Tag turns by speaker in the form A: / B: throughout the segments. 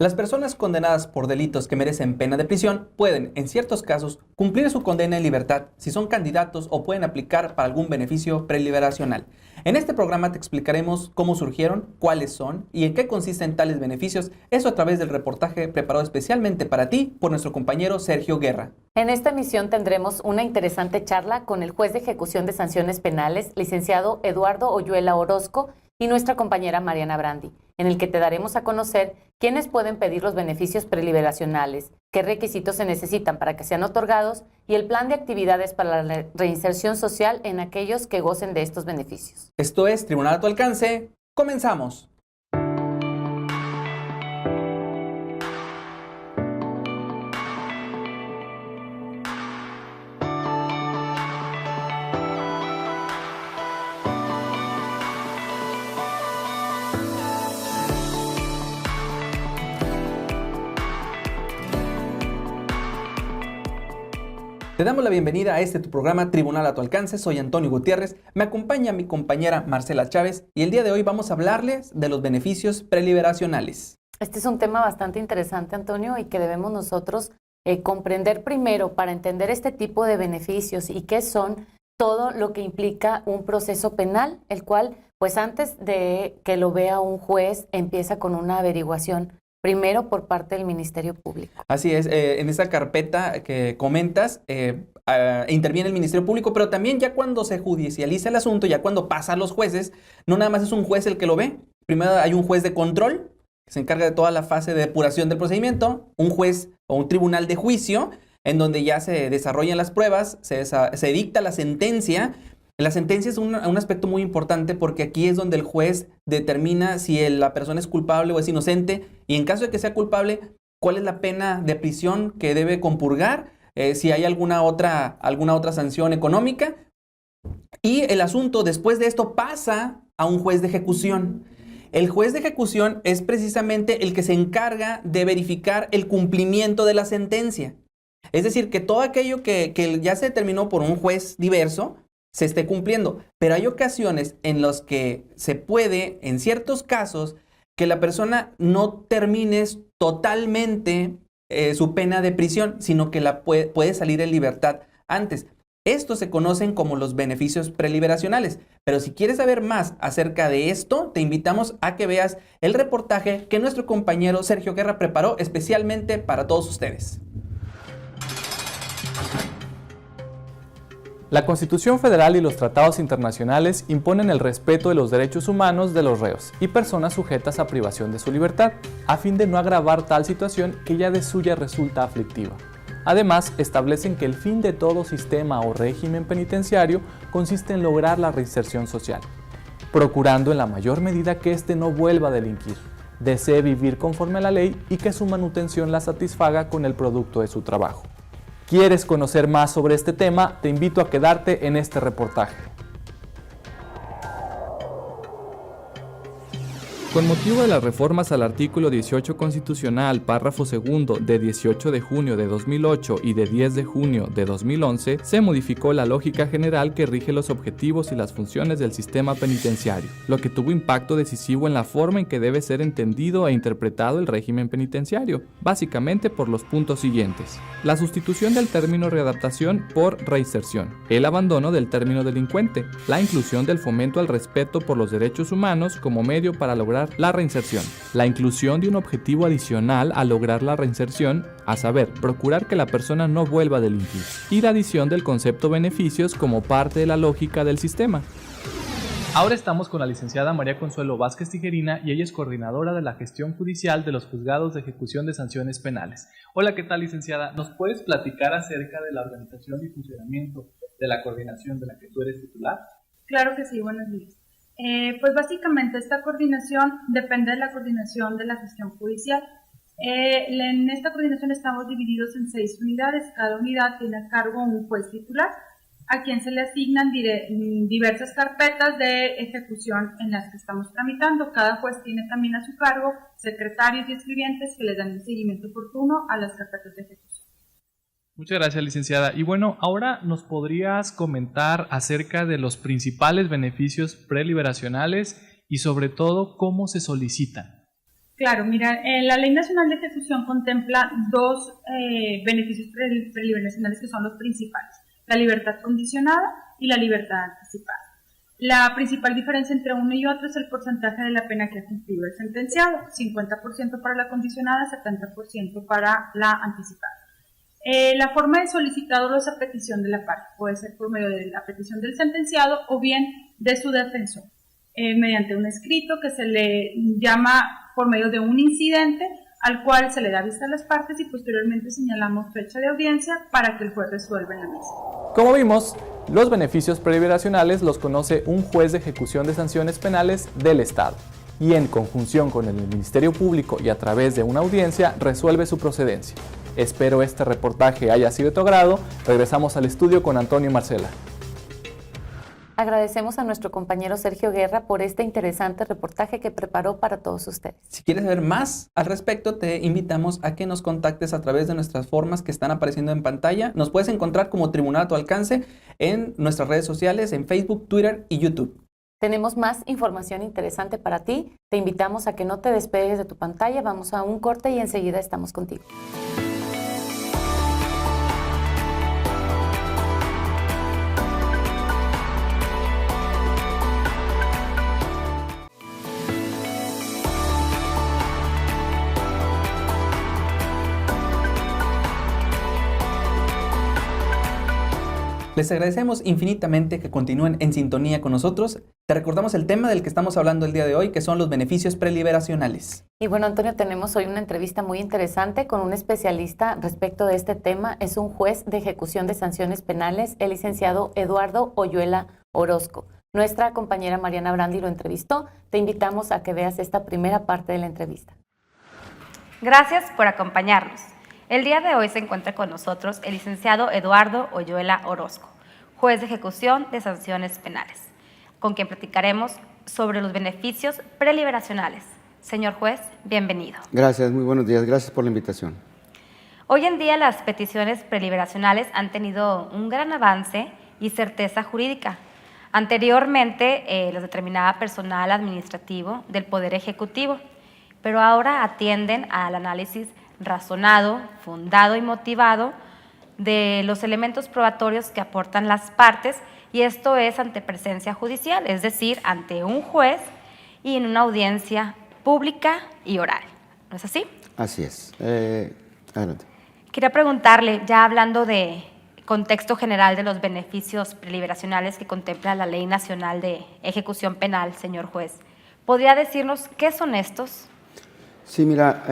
A: Las personas condenadas por delitos que merecen pena de prisión pueden, en ciertos casos, cumplir su condena en libertad si son candidatos o pueden aplicar para algún beneficio preliberacional. En este programa te explicaremos cómo surgieron, cuáles son y en qué consisten tales beneficios, eso a través del reportaje preparado especialmente para ti por nuestro compañero Sergio Guerra.
B: En esta emisión tendremos una interesante charla con el juez de ejecución de sanciones penales, licenciado Eduardo Oyuela Orozco, y nuestra compañera Mariana Brandi, en el que te daremos a conocer quiénes pueden pedir los beneficios preliberacionales, qué requisitos se necesitan para que sean otorgados y el plan de actividades para la reinserción social en aquellos que gocen de estos beneficios.
A: Esto es Tribunal a tu alcance. ¡Comenzamos! Te damos la bienvenida a este tu programa Tribunal a tu alcance. Soy Antonio Gutiérrez, me acompaña mi compañera Marcela Chávez y el día de hoy vamos a hablarles de los beneficios preliberacionales.
B: Este es un tema bastante interesante, Antonio, y que debemos nosotros comprender primero para entender este tipo de beneficios y qué son todo lo que implica un proceso penal, el cual, pues antes de que lo vea un juez, empieza con una averiguación. Primero por parte del Ministerio Público.
A: Así es, en esa carpeta que comentas, interviene el Ministerio Público, pero también ya cuando se judicializa el asunto, ya cuando pasa a los jueces, no nada más es un juez el que lo ve. Primero hay un juez de control, que se encarga de toda la fase de depuración del procedimiento, un juez o un tribunal de juicio, en donde ya se desarrollan las pruebas, se dicta la sentencia. La sentencia es un aspecto muy importante porque aquí es donde el juez determina si la persona es culpable o es inocente y en caso de que sea culpable, cuál es la pena de prisión que debe compurgar, si hay alguna otra sanción económica. Y el asunto después de esto pasa a un juez de ejecución. El juez de ejecución es precisamente el que se encarga de verificar el cumplimiento de la sentencia. Es decir, que todo aquello que ya se determinó por un juez diverso, se esté cumpliendo, pero hay ocasiones en las que se puede, en ciertos casos, que la persona no termine totalmente su pena de prisión, sino que puede salir en libertad antes. Estos se conocen como los beneficios preliberacionales, pero si quieres saber más acerca de esto, te invitamos a que veas el reportaje que nuestro compañero Sergio Guerra preparó especialmente para todos ustedes.
C: La Constitución Federal y los tratados internacionales imponen el respeto de los derechos humanos de los reos y personas sujetas a privación de su libertad, a fin de no agravar tal situación que ya de suya resulta aflictiva. Además, establecen que el fin de todo sistema o régimen penitenciario consiste en lograr la reinserción social, procurando en la mayor medida que éste no vuelva a delinquir, desee vivir conforme a la ley y que su manutención la satisfaga con el producto de su trabajo. ¿Quieres conocer más sobre este tema? Te invito a quedarte en este reportaje. Con motivo de las reformas al artículo 18 constitucional, párrafo segundo, de 18 de junio de 2008 y de 10 de junio de 2011, se modificó la lógica general que rige los objetivos y las funciones del sistema penitenciario, lo que tuvo impacto decisivo en la forma en que debe ser entendido e interpretado el régimen penitenciario, básicamente por los puntos siguientes: la sustitución del término readaptación por reinserción, el abandono del término delincuente, la inclusión del fomento al respeto por los derechos humanos como medio para lograr la reinserción, la inclusión de un objetivo adicional a lograr la reinserción, a saber, procurar que la persona no vuelva a delinquir, y la adición del concepto beneficios como parte de la lógica del sistema. Ahora estamos con la licenciada María Consuelo Vázquez Tijerina y ella es coordinadora de la gestión judicial de los juzgados de ejecución de sanciones penales. Hola, ¿qué tal, licenciada? ¿Nos puedes platicar acerca de la organización y funcionamiento de la coordinación de la que tú eres titular?
D: Claro que sí, buenos días. Pues básicamente esta coordinación depende de la coordinación de la gestión judicial. En esta coordinación estamos divididos en 6 unidades. Cada unidad tiene a cargo un juez titular, a quien se le asignan diversas carpetas de ejecución en las que estamos tramitando. Cada juez tiene también a su cargo secretarios y escribientes que les dan el seguimiento oportuno a las carpetas de ejecución.
C: Muchas gracias, licenciada. Y bueno, ahora nos podrías comentar acerca de los principales beneficios preliberacionales y sobre todo cómo se solicitan.
D: Claro, mira, la Ley Nacional de Ejecución contempla dos beneficios preliberacionales que son los principales: la libertad condicionada y la libertad anticipada. La principal diferencia entre uno y otro es el porcentaje de la pena que ha cumplido el sentenciado: 50% para la condicionada, 70% para la anticipada. La forma de solicitado es a petición de la parte, puede ser por medio de la petición del sentenciado o bien de su defensor, mediante un escrito que se le llama por medio de un incidente al cual se le da vista a las partes y posteriormente señalamos fecha de audiencia para que el juez resuelva en la misma.
C: Como vimos, los beneficios preliberacionales los conoce un juez de ejecución de sanciones penales del Estado y en conjunción con el Ministerio Público y a través de una audiencia resuelve su procedencia. Espero este reportaje haya sido de tu agrado. Regresamos al estudio con Antonio y Marcela.
B: Agradecemos a nuestro compañero Sergio Guerra por este interesante reportaje que preparó para todos ustedes.
A: Si quieres saber más al respecto, te invitamos a que nos contactes a través de nuestras formas que están apareciendo en pantalla. Nos puedes encontrar como Tribunal a tu alcance en nuestras redes sociales, en Facebook, Twitter y YouTube.
B: Tenemos más información interesante para ti. Te invitamos a que no te despegues de tu pantalla. Vamos a un corte y enseguida estamos contigo.
A: Les agradecemos infinitamente que continúen en sintonía con nosotros. Te recordamos el tema del que estamos hablando el día de hoy, que son los beneficios preliberacionales.
B: Y bueno, Antonio, tenemos hoy una entrevista muy interesante con un especialista respecto de este tema. Es un juez de ejecución de sanciones penales, el licenciado Eduardo Oyuela Orozco. Nuestra compañera Mariana Brandi lo entrevistó. Te invitamos a que veas esta primera parte de la entrevista.
E: Gracias por acompañarnos. El día de hoy se encuentra con nosotros el licenciado Eduardo Oyuela Orozco, juez de ejecución de sanciones penales, con quien platicaremos sobre los beneficios preliberacionales. Señor juez, bienvenido.
F: Gracias, muy buenos días. Gracias por la invitación.
E: Hoy en día las peticiones preliberacionales han tenido un gran avance y certeza jurídica. Anteriormente las determinaba personal administrativo del Poder Ejecutivo, pero ahora atienden al análisis razonado, fundado y motivado de los elementos probatorios que aportan las partes, y esto es ante presencia judicial, es decir, ante un juez y en una audiencia pública y oral. ¿No es así?
F: Así es. Adelante.
E: Quería preguntarle, ya hablando de contexto general de los beneficios preliberacionales que contempla la Ley Nacional de Ejecución Penal, señor juez, ¿podría decirnos qué son estos?
F: Sí, mira,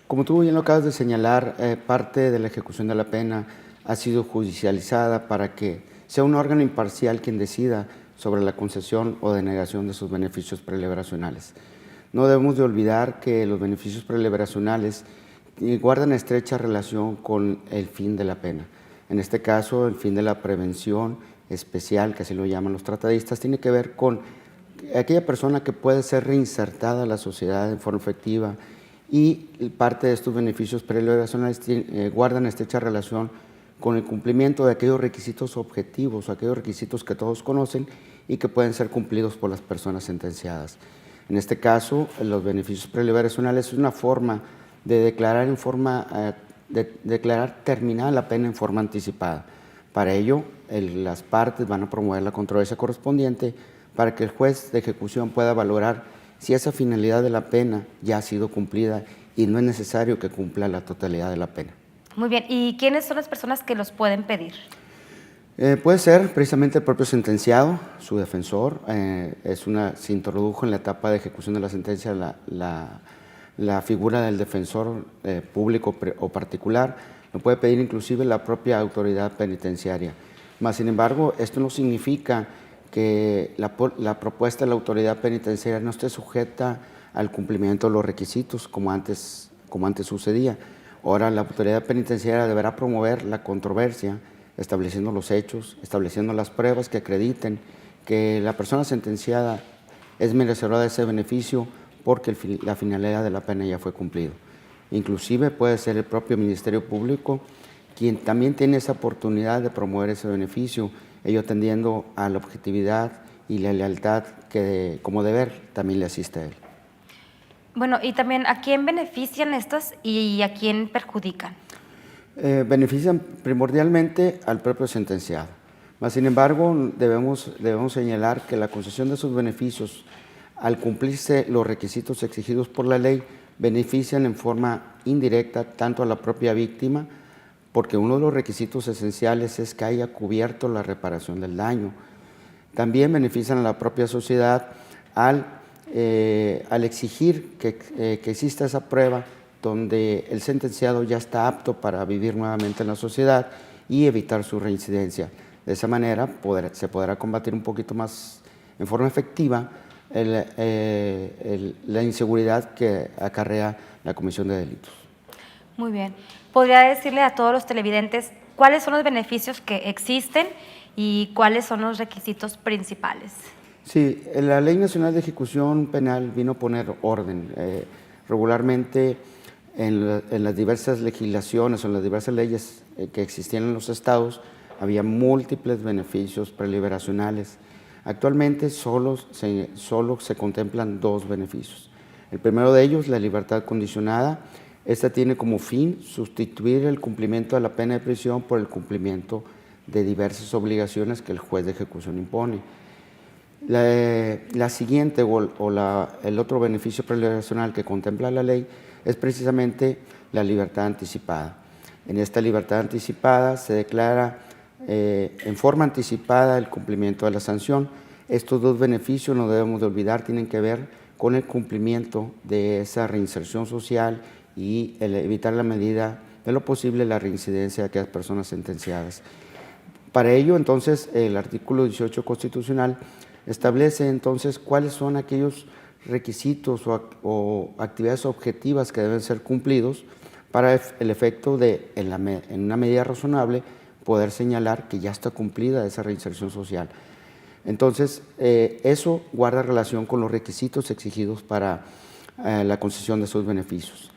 F: como tú bien lo acabas de señalar, parte de la ejecución de la pena ha sido judicializada para que sea un órgano imparcial quien decida sobre la concesión o denegación de sus beneficios preliberacionales. No debemos de olvidar que los beneficios preliberacionales guardan estrecha relación con el fin de la pena. En este caso, el fin de la prevención especial, que así lo llaman los tratadistas, tiene que ver con aquella persona que puede ser reinsertada a la sociedad de forma efectiva, y parte de estos beneficios preliberacionales guardan estrecha relación con el cumplimiento de aquellos requisitos objetivos, aquellos requisitos que todos conocen y que pueden ser cumplidos por las personas sentenciadas. En este caso, los beneficios preliberacionales es una forma de declarar terminada la pena en forma anticipada. Para ello, las partes van a promover la controversia correspondiente para que el juez de ejecución pueda valorar si esa finalidad de la pena ya ha sido cumplida y no es necesario que cumpla la totalidad de la pena.
E: Muy bien, ¿y quiénes son las personas que los pueden pedir?
F: Puede ser precisamente el propio sentenciado, su defensor. Se introdujo en la etapa de ejecución de la sentencia la figura del defensor público o particular. Lo puede pedir inclusive la propia autoridad penitenciaria. Mas, sin embargo, esto no significa que la propuesta de la autoridad penitenciaria no esté sujeta al cumplimiento de los requisitos como antes sucedía. Ahora la autoridad penitenciaria deberá promover la controversia, estableciendo los hechos, estableciendo las pruebas que acrediten que la persona sentenciada es merecedora de ese beneficio porque la finalidad de la pena ya fue cumplida. Inclusive puede ser el propio Ministerio Público quien también tiene esa oportunidad de promover ese beneficio, ello atendiendo a la objetividad y la lealtad que como deber también le asiste a él.
E: Bueno, y también, ¿a quién benefician estas y a quién perjudican?
F: Benefician primordialmente al propio sentenciado. Mas, sin embargo, debemos señalar que la concesión de esos beneficios, al cumplirse los requisitos exigidos por la ley, benefician en forma indirecta tanto a la propia víctima, porque uno de los requisitos esenciales es que haya cubierto la reparación del daño. También benefician a la propia sociedad al exigir que exista esa prueba donde el sentenciado ya está apto para vivir nuevamente en la sociedad y evitar su reincidencia. De esa manera se podrá combatir un poquito más en forma efectiva la inseguridad que acarrea la comisión de delitos.
E: Muy bien. ¿Podría decirle a todos los televidentes cuáles son los beneficios que existen y cuáles son los requisitos principales?
F: Sí, la Ley Nacional de Ejecución Penal vino a poner orden. Regularmente en las diversas legislaciones o en las diversas leyes que existían en los estados había múltiples beneficios preliberacionales. Actualmente solo se contemplan 2 beneficios. El primero de ellos, la libertad condicionada. Esta tiene como fin sustituir el cumplimiento de la pena de prisión por el cumplimiento de diversas obligaciones que el juez de ejecución impone. La siguiente el otro beneficio preliberacional que contempla la ley es precisamente la libertad anticipada. En esta libertad anticipada se declara en forma anticipada el cumplimiento de la sanción. Estos 2 beneficios, no debemos de olvidar, tienen que ver con el cumplimiento de esa reinserción social y el evitar la medida de lo posible la reincidencia de aquellas personas sentenciadas. Para ello, entonces, el artículo 18 constitucional establece entonces cuáles son aquellos requisitos o actividades objetivas que deben ser cumplidos para el efecto de, en una medida razonable, poder señalar que ya está cumplida esa reinserción social. Entonces, eso guarda relación con los requisitos exigidos para la concesión de esos beneficios.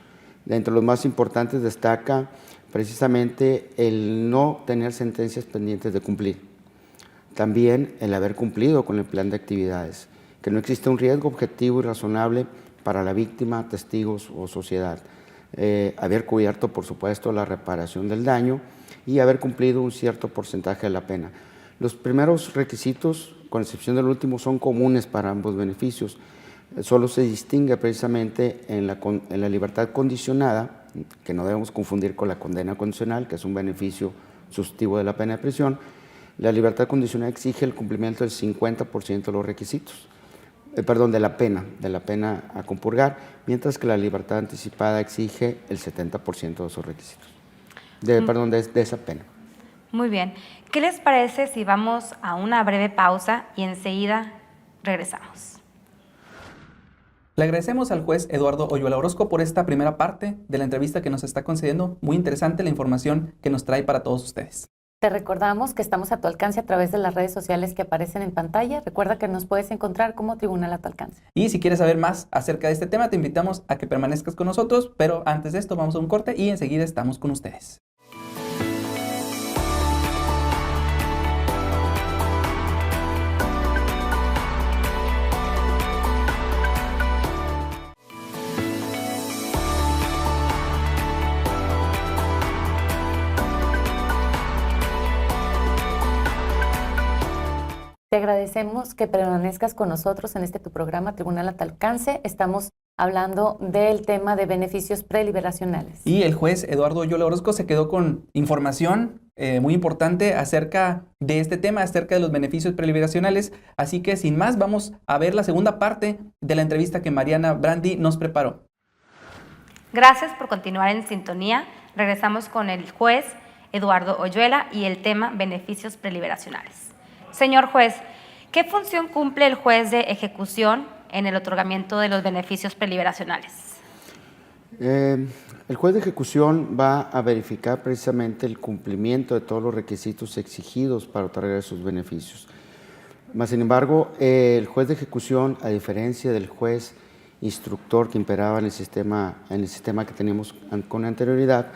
F: De entre los más importantes destaca precisamente el no tener sentencias pendientes de cumplir. También el haber cumplido con el plan de actividades, que no existe un riesgo objetivo y razonable para la víctima, testigos o sociedad. Haber cubierto, por supuesto, la reparación del daño y haber cumplido un cierto porcentaje de la pena. Los primeros requisitos, con excepción del último, son comunes para ambos beneficios. Solo se distingue precisamente en la libertad condicionada, que no debemos confundir con la condena condicional, que es un beneficio sustitutivo de la pena de prisión. La libertad condicional exige el cumplimiento del 50% de los requisitos, de la pena a compurgar, mientras que la libertad anticipada exige el 70% de esos requisitos, de esa pena.
E: Muy bien. ¿Qué les parece si vamos a una breve pausa y enseguida regresamos?
A: Le agradecemos al juez Eduardo Oyuela Orozco por esta primera parte de la entrevista que nos está concediendo. Muy interesante la información que nos trae para todos ustedes.
B: Te recordamos que estamos a tu alcance a través de las redes sociales que aparecen en pantalla. Recuerda que nos puedes encontrar como Tribunal a tu alcance.
A: Y si quieres saber más acerca de este tema, te invitamos a que permanezcas con nosotros, pero antes de esto vamos a un corte y enseguida estamos con ustedes.
B: Te agradecemos que permanezcas con nosotros en este tu programa Tribunal a tu alcance. Estamos hablando del tema de beneficios preliberacionales.
A: Y el juez Eduardo Oyuela Orozco se quedó con información muy importante acerca de este tema, acerca de los beneficios preliberacionales. Así que sin más, vamos a ver la segunda parte de la entrevista que Mariana Brandi nos preparó.
E: Gracias por continuar en sintonía. Regresamos con el juez Eduardo Oyuela y el tema beneficios preliberacionales. Señor juez, ¿qué función cumple el juez de ejecución en el otorgamiento de los beneficios preliberacionales?
F: El juez de ejecución va a verificar precisamente el cumplimiento de todos los requisitos exigidos para otorgar esos beneficios. Mas, sin embargo, el juez de ejecución, a diferencia del juez instructor que imperaba en el sistema que teníamos con anterioridad,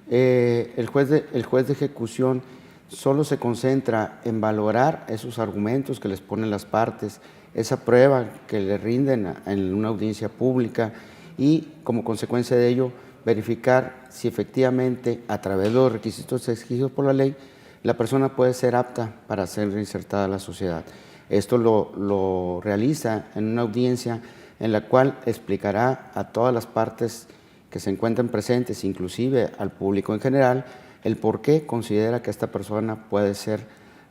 F: el juez de ejecución solo se concentra en valorar esos argumentos que les ponen las partes, esa prueba que le rinden en una audiencia pública y como consecuencia de ello verificar si efectivamente a través de los requisitos exigidos por la ley la persona puede ser apta para ser reinsertada a la sociedad. Esto lo realiza en una audiencia en la cual explicará a todas las partes que se encuentran presentes, inclusive al público en general, el por qué considera que esta persona puede ser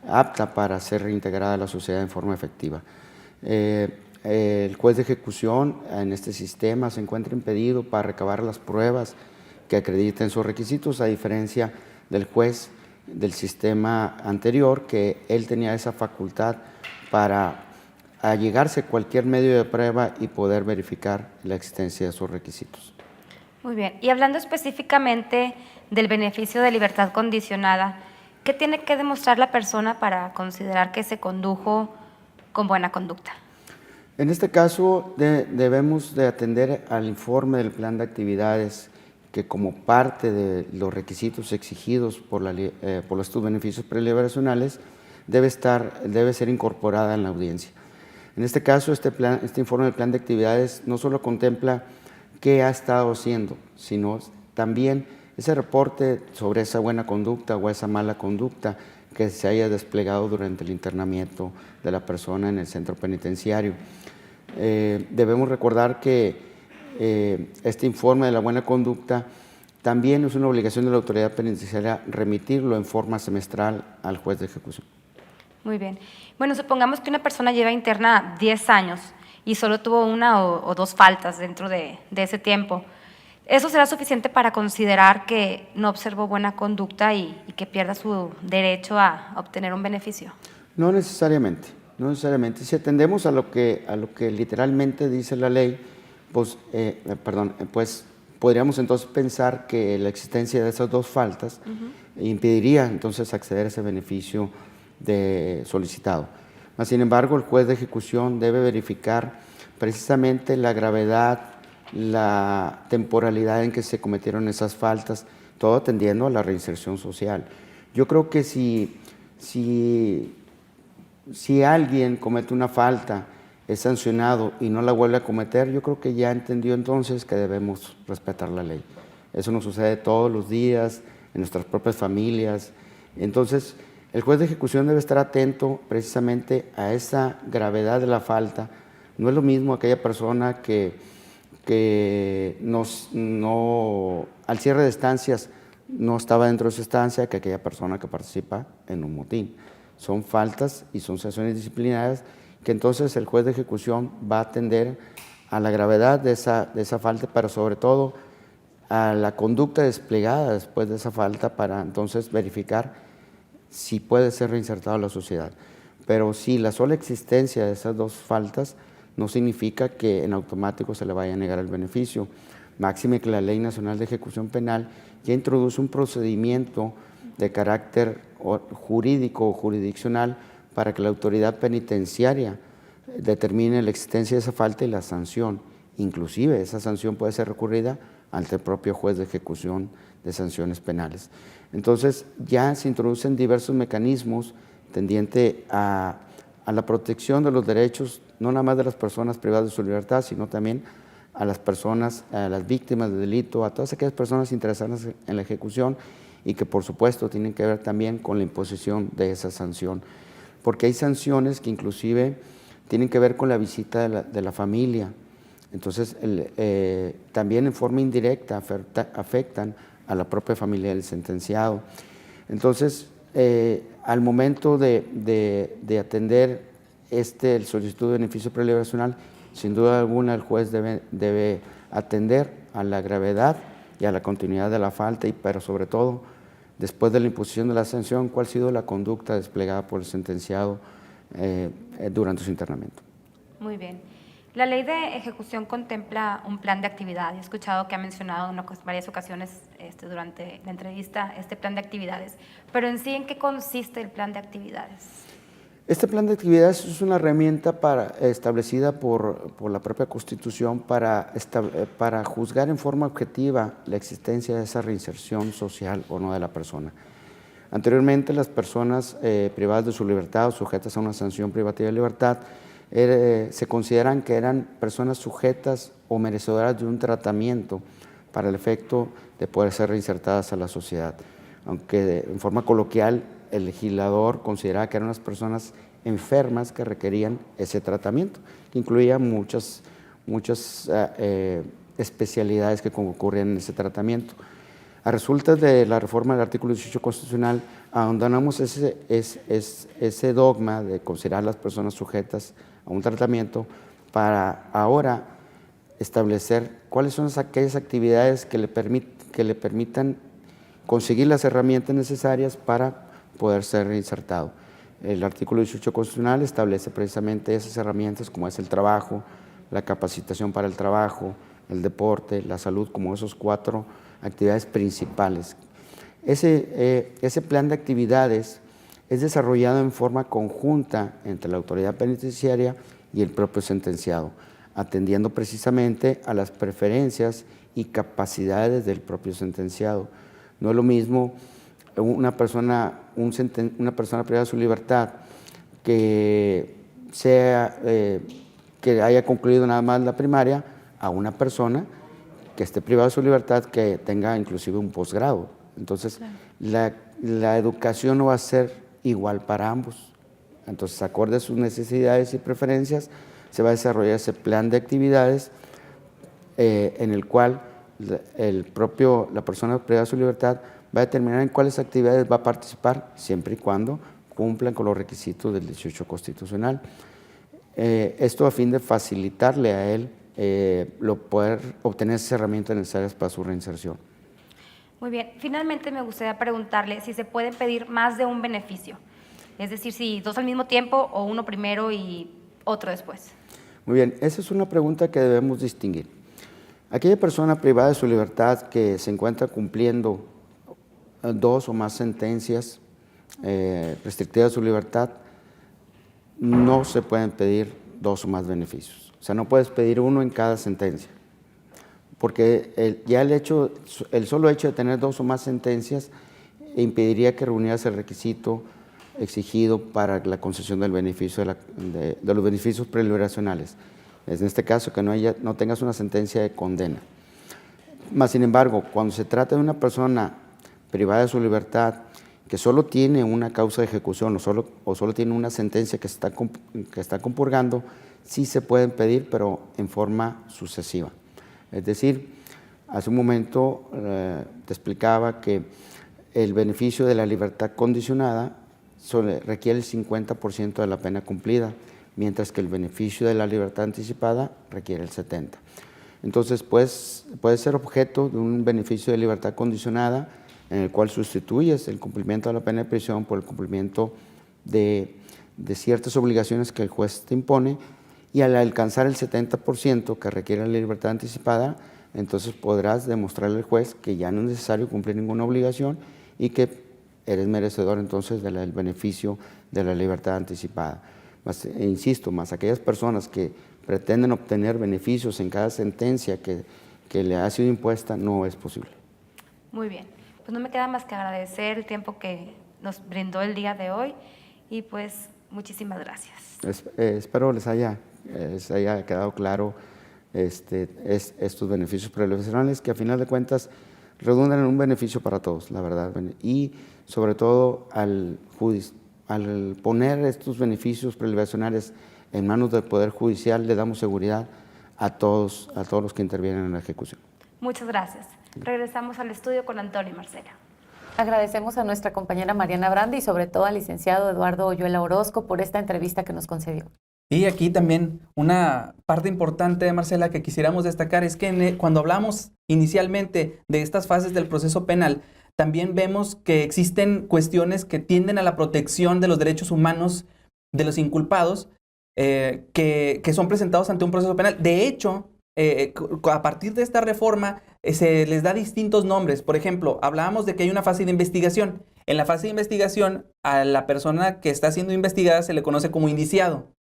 F: apta para ser reintegrada a la sociedad en forma efectiva. El juez de ejecución en este sistema se encuentra impedido para recabar las pruebas que acrediten sus requisitos, a diferencia del juez del sistema anterior, que él tenía esa facultad para allegarse a cualquier medio de prueba y poder verificar la existencia de sus requisitos.
E: Muy bien. Y hablando específicamente del beneficio de libertad condicionada, ¿qué tiene que demostrar la persona para considerar que se condujo con buena conducta?
F: En este caso debemos de atender al informe del plan de actividades que como parte de los requisitos exigidos por estos beneficios preliberacionales debe ser incorporada en la audiencia. En este caso, este informe del plan de actividades no solo contempla qué ha estado haciendo, sino también ese reporte sobre esa buena conducta o esa mala conducta que se haya desplegado durante el internamiento de la persona en el centro penitenciario. Debemos recordar que este informe de la buena conducta también es una obligación de la autoridad penitenciaria remitirlo en forma semestral al juez de ejecución.
E: Muy bien. Bueno, supongamos que una persona lleva interna 10 años y solo tuvo una o dos faltas dentro de ese tiempo. ¿Eso será suficiente para considerar que no observó buena conducta y que pierda su derecho a obtener un beneficio?
F: No necesariamente, no necesariamente. Si atendemos a lo que literalmente dice la ley, pues podríamos entonces pensar que la existencia de esas dos faltas impediría entonces acceder a ese beneficio solicitado. Sin embargo, el juez de ejecución debe verificar precisamente la gravedad, la temporalidad en que se cometieron esas faltas, todo atendiendo a la reinserción social. Yo creo que si alguien comete una falta, es sancionado y no la vuelve a cometer, yo creo que ya entendió entonces que debemos respetar la ley. Eso nos sucede todos los días, en nuestras propias familias. Entonces, el juez de ejecución debe estar atento precisamente a esa gravedad de la falta. No es lo mismo aquella persona que al cierre de estancias no estaba dentro de su estancia que aquella persona que participa en un motín. Son faltas y son sanciones disciplinarias que entonces el juez de ejecución va a atender a la gravedad de esa falta, pero sobre todo a la conducta desplegada después de esa falta para entonces verificar si puede ser reinsertado a la sociedad. Pero sí, la sola existencia de esas dos faltas no significa que en automático se le vaya a negar el beneficio. Máxime que la Ley Nacional de Ejecución Penal ya introduce un procedimiento de carácter jurídico o jurisdiccional para que la autoridad penitenciaria determine la existencia de esa falta y la sanción. Inclusive esa sanción puede ser recurrida ante el propio juez de ejecución de sanciones penales. Entonces ya se introducen diversos mecanismos tendientes a la protección de los derechos, no nada más de las personas privadas de su libertad, sino también a las personas, a las víctimas de delito, a todas aquellas personas interesadas en la ejecución y que por supuesto tienen que ver también con la imposición de esa sanción. Porque hay sanciones que inclusive tienen que ver con la visita de la familia. Entonces, también en forma indirecta afectan a la propia familia del sentenciado. Entonces, al momento de atender el solicitud de beneficio preliberacional, sin duda alguna el juez debe atender a la gravedad y a la continuidad de la falta, pero sobre todo, después de la imposición de la sanción, cuál ha sido la conducta desplegada por el sentenciado durante su internamiento.
E: Muy bien. La ley de ejecución contempla un plan de actividad. He escuchado que ha mencionado en varias ocasiones durante la entrevista este plan de actividades, pero en sí, ¿en qué consiste el plan de actividades?
F: Este plan de actividades es una herramienta establecida por la propia Constitución para juzgar en forma objetiva la existencia de esa reinserción social o no de la persona. Anteriormente, las personas privadas de su libertad o sujetas a una sanción privativa de libertad se consideran que eran personas sujetas o merecedoras de un tratamiento para el efecto de poder ser reinsertadas a la sociedad. Aunque en forma coloquial el legislador consideraba que eran unas personas enfermas que requerían ese tratamiento, que incluía muchas especialidades que concurrían en ese tratamiento. A resultas de la reforma del artículo 18 constitucional, abandonamos ese dogma de considerar a las personas sujetas a un tratamiento para ahora establecer cuáles son aquellas actividades que le permitan conseguir las herramientas necesarias para poder ser reinsertado. El artículo 18 constitucional establece precisamente esas herramientas como es el trabajo, la capacitación para el trabajo, el deporte, la salud, como esos 4 actividades principales. Ese plan de actividades es desarrollado en forma conjunta entre la autoridad penitenciaria y el propio sentenciado, atendiendo precisamente a las preferencias y capacidades del propio sentenciado. No es lo mismo una persona privada de su libertad que haya concluido nada más la primaria a una persona que esté privada de su libertad que tenga inclusive un posgrado. Entonces, la educación no va a ser igual para ambos. Entonces, acorde a sus necesidades y preferencias, se va a desarrollar ese plan de actividades en el cual la persona privada de su libertad va a determinar en cuáles actividades va a participar, siempre y cuando cumplan con los requisitos del 18 constitucional. Esto a fin de facilitarle a él poder obtener esas herramientas necesarias para su reinserción.
E: Muy bien. Finalmente me gustaría preguntarle si se puede pedir más de un beneficio. Es decir, si 2 al mismo tiempo o uno primero y otro después.
F: Muy bien, esa es una pregunta que debemos distinguir. Aquella persona privada de su libertad que se encuentra cumpliendo 2 o más sentencias restrictivas de su libertad, no se pueden pedir 2 o más beneficios. O sea, no puedes pedir uno en cada sentencia, porque el solo hecho de tener 2 o más sentencias impediría que reunieras el requisito exigido para la concesión del beneficio de los beneficios preliberacionales. En este caso, que no tengas una sentencia de condena. Más sin embargo, cuando se trata de una persona privada de su libertad que solo tiene una causa de ejecución o solo tiene una sentencia que está compurgando, sí se pueden pedir, pero en forma sucesiva. Es decir, hace un momento te explicaba que el beneficio de la libertad condicionada requiere el 50% de la pena cumplida, mientras que el beneficio de la libertad anticipada requiere el 70%. Entonces, puede ser objeto de un beneficio de libertad condicionada en el cual sustituyes el cumplimiento de la pena de prisión por el cumplimiento de ciertas obligaciones que el juez te impone, y al alcanzar el 70% que requiere la libertad anticipada, entonces podrás demostrarle al juez que ya no es necesario cumplir ninguna obligación y que eres merecedor entonces del beneficio de la libertad anticipada. Insisto, más aquellas personas que pretenden obtener beneficios en cada sentencia que le ha sido impuesta, no es posible.
E: Muy bien. Pues no me queda más que agradecer el tiempo que nos brindó el día de hoy y pues muchísimas gracias.
F: Espero les haya quedado claro estos beneficios preliberacionales que a final de cuentas redundan en un beneficio para todos, la verdad. Y sobre todo al poner estos beneficios preliberacionales en manos del Poder Judicial, le damos seguridad a todos los que intervienen en la ejecución.
E: Muchas gracias. Regresamos al estudio con Antonio y Marcela.
B: Agradecemos a nuestra compañera Mariana Brandi y sobre todo al licenciado Eduardo Oyuela Orozco por esta entrevista que nos concedió.
A: Y aquí también una parte importante, Marcela, que quisiéramos destacar es que cuando hablamos inicialmente de estas fases del proceso penal, también vemos que existen cuestiones que tienden a la protección de los derechos humanos de los inculpados que son presentados ante un proceso penal. De hecho, a partir de esta reforma se les da distintos nombres. Por ejemplo, hablábamos de que hay una fase de investigación. En la fase de investigación, a la persona que está siendo investigada se le conoce como indiciado.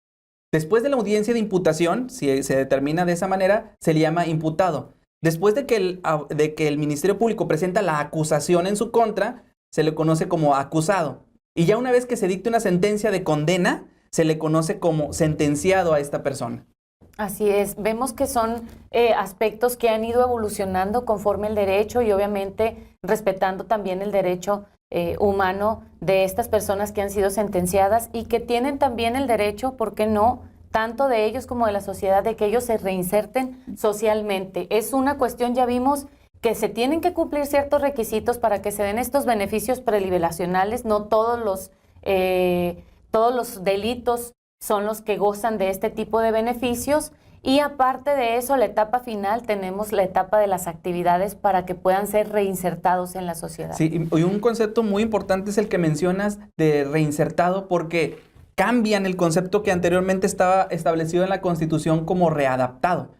A: Después de la audiencia de imputación, si se determina de esa manera, se le llama imputado. Después de que el Ministerio Público presenta la acusación en su contra, se le conoce como acusado. Y ya una vez que se dicte una sentencia de condena, se le conoce como sentenciado a esta persona.
B: Así es, vemos que son aspectos que han ido evolucionando conforme el derecho y obviamente respetando también el derecho humano de estas personas que han sido sentenciadas y que tienen también el derecho, ¿por qué no?, tanto de ellos como de la sociedad, de que ellos se reinserten socialmente. Es una cuestión, ya vimos, que se tienen que cumplir ciertos requisitos para que se den estos beneficios preliberacionales. No todos los delitos son los que gozan de este tipo de beneficios. Y aparte de eso, la etapa final, tenemos la etapa de las actividades para que puedan ser reinsertados en la sociedad.
A: Sí, y un concepto muy importante es el que mencionas de reinsertado, porque cambian el concepto que anteriormente estaba establecido en la Constitución como readaptado.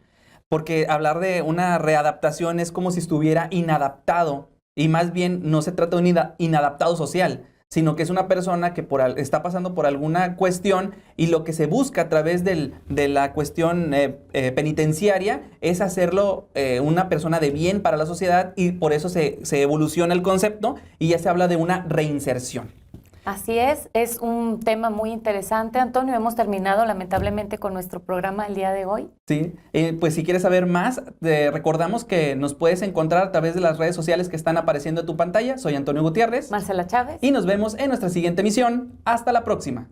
A: Porque hablar de una readaptación es como si estuviera inadaptado, y más bien no se trata de un inadaptado social, sino que es una persona que está pasando por alguna cuestión y lo que se busca a través de la cuestión penitenciaria es hacerlo una persona de bien para la sociedad, y por eso se evoluciona el concepto y ya se habla de una reinserción.
B: Así es un tema muy interesante, Antonio. Hemos terminado lamentablemente con nuestro programa el día de hoy.
A: Sí, pues si quieres saber más, recordamos que nos puedes encontrar a través de las redes sociales que están apareciendo en tu pantalla. Soy Antonio Gutiérrez.
B: Marcela Chávez.
A: Y nos vemos en nuestra siguiente emisión. Hasta la próxima.